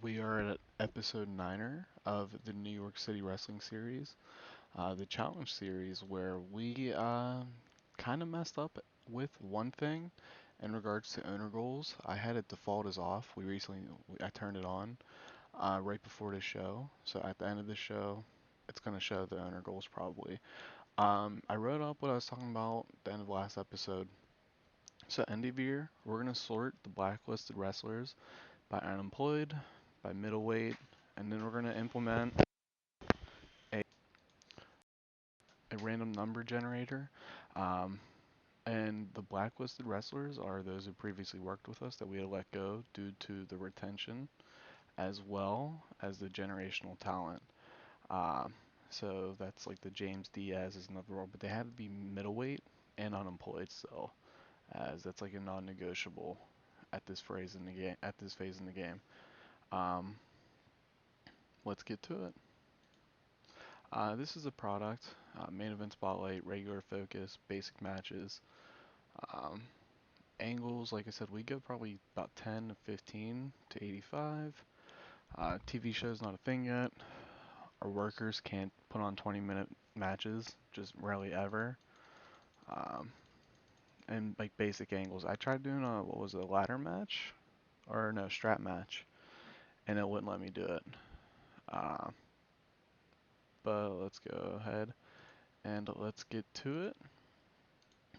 We are at episode 9 of the New York City Wrestling Series, the Challenge Series, where we kind of messed up with one thing in regards to owner goals. I had it default as off. I turned it on right before the show. So at the end of the show, it's going to show the owner goals probably. I wrote up what I was talking about at the end of the last episode. So end of year, we're going to sort the blacklisted wrestlers by unemployed, by middleweight, and then we're going to implement a random number generator. Um, and the blacklisted wrestlers are those who previously worked with us that we had let go due to the retention, as well as the generational talent. Um, so that's like the James Diaz's another role, but they had to be middleweight and unemployed still, as that's like a non-negotiable at this phase in the game. At this phase in the game. Um, let's get to it. This is a product, main event spotlight, regular focus, basic matches, um, angles. Like I said, we go probably about 10 to 15 to 85. TV show's not a thing yet. Our workers can't put on 20-minute matches, just rarely ever. Um, and like basic angles. I tried doing what was it, a ladder match? Or no, strap match. And it wouldn't let me do it. Uh, but let's go ahead and let's get to it.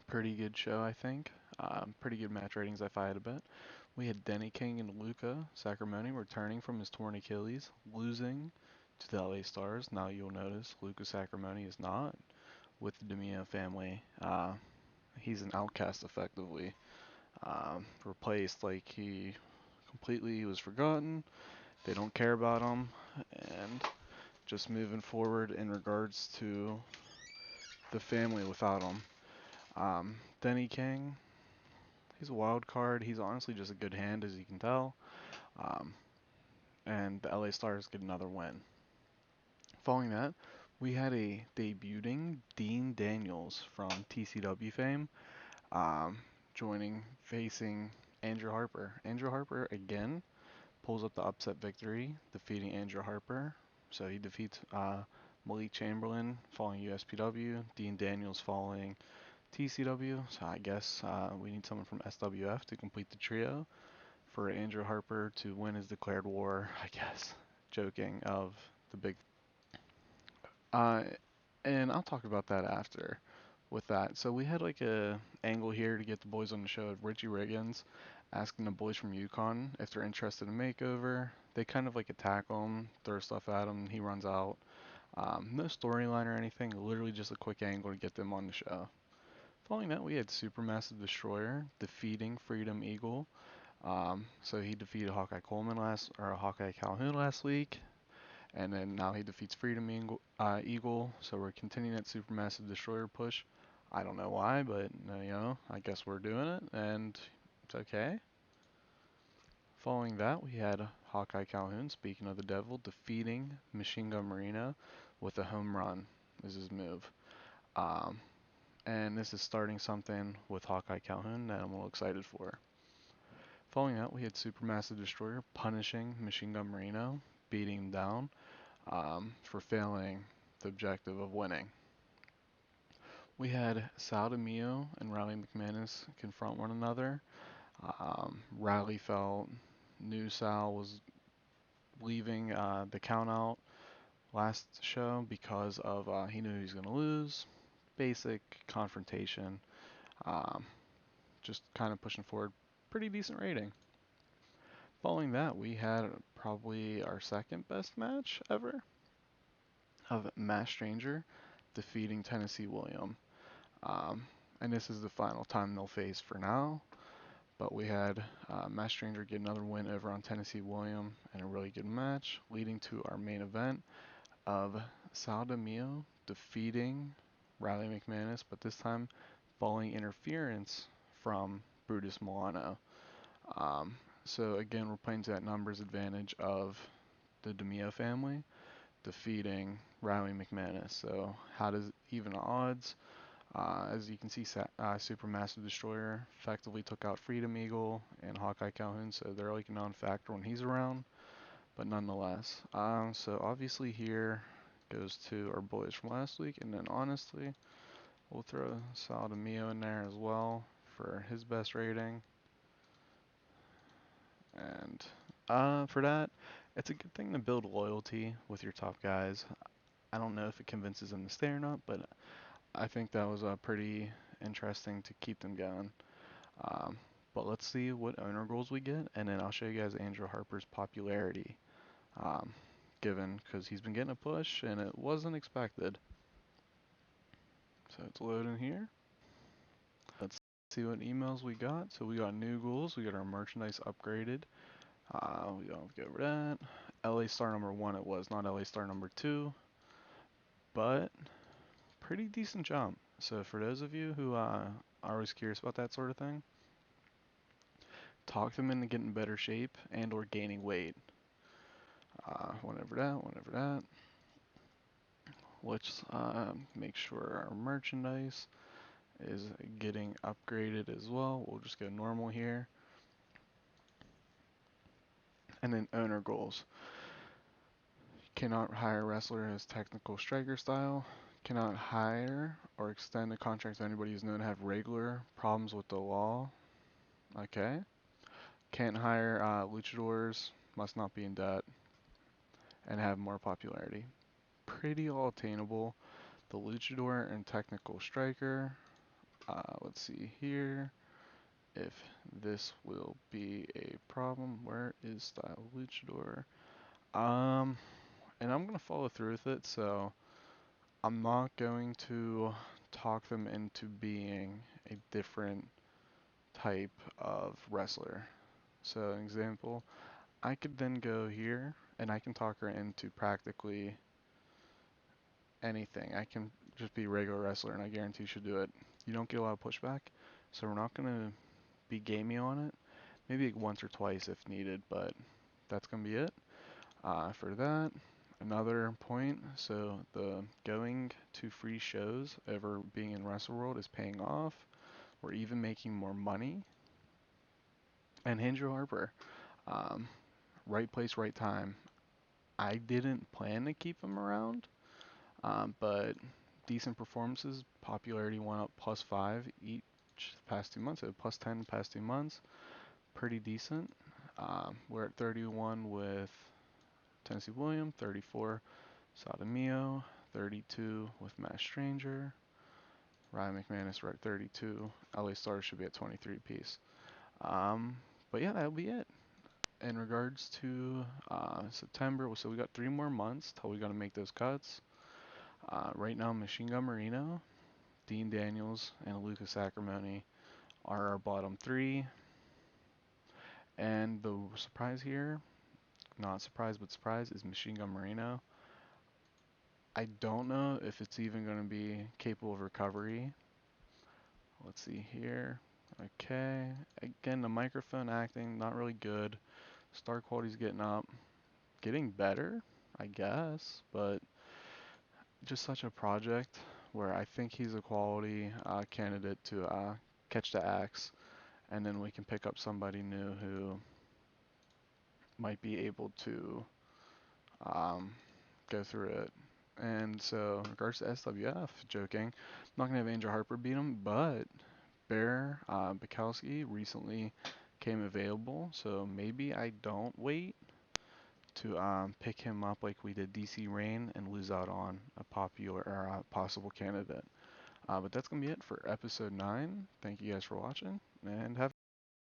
Pretty good show, I think. Pretty good match ratings if I had to bet. We had Denny King and Luca Sacramone returning from his torn Achilles, losing to the LA Stars. Now you'll notice Luca Sacramone is not with the Demio family. He's an outcast effectively. Replaced like he completely was forgotten. They don't care about him. And just moving forward in regards to the family without him. Denny King, he's a wild card. He's honestly just a good hand, as you can tell. Um, and the LA Stars get another win. Following that, we had a debuting Dean Daniels from TCW fame, um, facing Andrew Harper. Andrew Harper again pulls up the upset victory, defeating Andrew Harper. So he defeats Malik Chamberlain following USPW, Dean Daniels following TCW. So I guess we need someone from SWF to complete the trio for Andrew Harper to win his declared war, I guess. Joking of the big. Uh, and I'll talk about that after with that. So we had like a angle here to get the boys on the show of Richie Riggins asking the boys from Yukon if they're interested in a makeover. They kind of like attack him, throw stuff at him, and he runs out. No storyline or anything, literally just a quick angle to get them on the show. Following that, we had Supermassive Destroyer defeating Freedom Eagle. So he defeated Hawkeye Calhoun last week, and then now he defeats Freedom Eagle. So we're continuing that Supermassive Destroyer push. I don't know why, but I guess we're doing it, and it's okay. Following that, we had Hawkeye Calhoun, speaking of the devil, defeating Machine Gun Marino with a home run. Is his move. Um, and this is starting something with Hawkeye Calhoun that I'm a little excited for. Following that, we had Supermassive Destroyer punishing Machine Gun Marino, beating him down for failing the objective of winning. We had Sal DeMio and Riley McManus confront one another. Riley felt knew Sal was leaving the count out last show because of he knew he was going to lose. Basic confrontation. Um, just kind of pushing forward. Pretty decent rating. Following that, we had probably our second best match ever of Mass Stranger defeating Tennessee William. Um, and this is the final time they'll face for now. But we had Mass Stranger get another win over on Tennessee William in a really good match, leading to our main event of Sal DeMio defeating Riley McManus, but this time following interference from Brutus Milano. Um, so again, we're playing to that numbers advantage of the DeMio family defeating Riley McManus. So how does even odds? As you can see, Supermassive Destroyer effectively took out Freedom Eagle and Hawkeye Calhoun, so they're like a non-factor when he's around. but nonetheless. So obviously here goes to our boys from last week, and then honestly, we'll throw Saldamio in there as well for his best rating. And for that, it's a good thing to build loyalty with your top guys. I don't know if it convinces them to stay or not, but I think that was pretty interesting to keep them going. Um, but let's see what owner goals we get, and then I'll show you guys Andrew Harper's popularity, um, given because he's been getting a push and it wasn't expected. So it's loading here. Let's see what emails we got. So we got new goals. We got our merchandise upgraded. We don't get rid of that. LA Star number 1 it was, not LA Star number 2, but pretty decent jump. So for those of you who are always curious about that sort of thing, talk them into getting better shape and or gaining weight. Whenever that. Let's make sure our merchandise is getting upgraded as well. We'll just go normal here. And then owner goals. Cannot hire wrestler as technical striker style. Cannot hire or extend a contract to anybody who's known to have regular problems with the law. Okay. Can't hire luchadors. Must not be in debt. And have more popularity. Pretty all attainable. The luchador and technical striker. Let's see here if this will be a problem. Where is style luchador? And I'm gonna follow through with it, so I'm not going to talk them into being a different type of wrestler. So an example, I could then go here and I can talk her into practically anything. I can just be a regular wrestler and I guarantee she'll do it. You don't get a lot of pushback, so we're not gonna be gamey on it. Maybe like once or twice if needed, but that's gonna be it. For that, another point, so the going to free shows ever being in Wrestle World is paying off. We're even making more money. And Andrew Harper, um, right place, right time. I didn't plan to keep him around, but decent performances. Popularity went up +5 each past 2 months. So +10 past 2 months. Pretty decent. We're at 31 with Tennessee William, 34 Sodomio, 32 with Mass Stranger. Ryan McManus, we're at 32. LA Stars should be at 23 piece. Um, but yeah, that'll be it. In regards to September, so we got 3 more months till we got to make those cuts. Right now, Machine Gun Marino, Dean Daniels, and Lucas Acrimony are our bottom three. And the surprise here, not surprise, but surprise, is Machine Gun Marino. I don't know if it's even going to be capable of recovery. Let's see here. Okay. Again, the microphone acting, not really good. Star quality's getting up. Getting better, I guess, but just such a project where I think he's a quality candidate to catch the axe, and then we can pick up somebody new who might be able to um, go through it. And so, in regards to SWF, joking, I'm not going to have Angel Harper beat him, but Bear Bukowski recently came available, so maybe I don't wait to pick him up like we did DC Rain and lose out on a popular or a possible candidate. But that's going to be it for episode 9. Thank you guys for watching, and have